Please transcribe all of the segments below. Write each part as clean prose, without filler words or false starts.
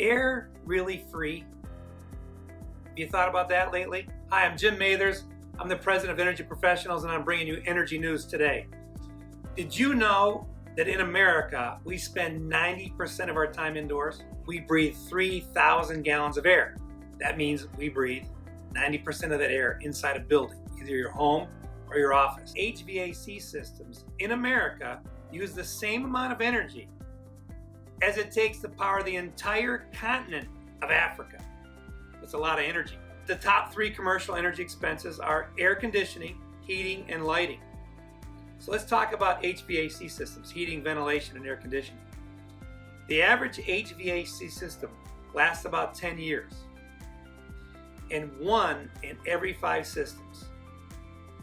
air really free? Have you thought about that lately? Hi, I'm Jim Mathers. I'm the president of Energy Professionals, and I'm bringing you energy news today. Did you know that in America, we spend 90% of our time indoors? We breathe 3,000 gallons of air. That means we breathe 90% of that air inside a building, either your home or your office. HVAC systems in America use the same amount of energy as it takes to power the entire continent of Africa. That's a lot of energy. The top 3 commercial energy expenses are air conditioning, heating, and lighting. So let's talk about HVAC systems, heating, ventilation, and air conditioning. The average HVAC system lasts about 10 years, and 1 in every 5 systems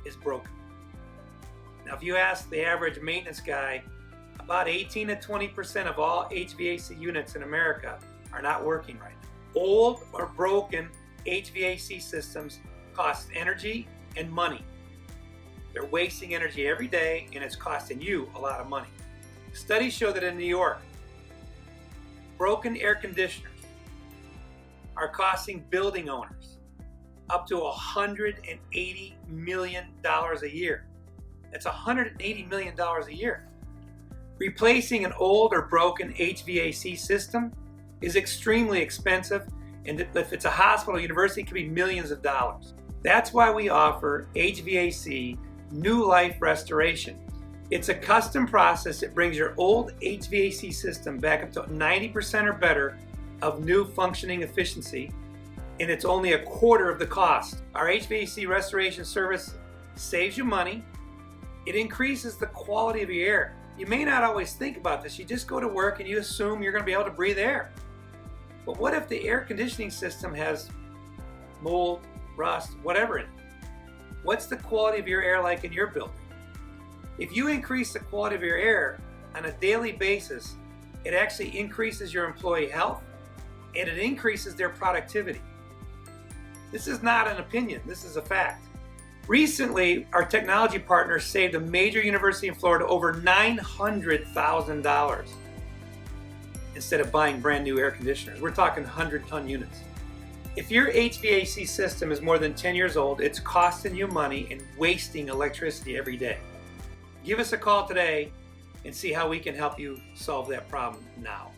is broken. Now, if you ask the average maintenance guy, about 18 to 20% of all HVAC units in America are not working right now. Old or broken HVAC systems cost energy and money. They're wasting energy every day, and it's costing you a lot of money. Studies show that in New York, broken air conditioners are costing building owners up to $180 million a year. That's $180 million a year. Replacing an old or broken HVAC system is extremely expensive, and if it's a hospital or university, it could be millions of dollars. That's why we offer HVAC New Life Restoration. It's a custom process that brings your old HVAC system back up to 90% or better of new functioning efficiency, and it's only a quarter of the cost. Our HVAC restoration service saves you money. It increases the quality of your air. You may not always think about this. You just go to work and you assume you're going to be able to breathe air. But what if the air conditioning system has mold, rust, whatever in it? What's the quality of your air like in your building? If you increase the quality of your air on a daily basis, it actually increases your employee health and it increases their productivity. This is not an opinion, this is a fact. Recently, our technology partners saved a major university in Florida over $900,000 instead of buying brand new air conditioners. We're talking 100-ton units. If your HVAC system is more than 10 years old, it's costing you money and wasting electricity every day. Give us a call today and see how we can help you solve that problem now.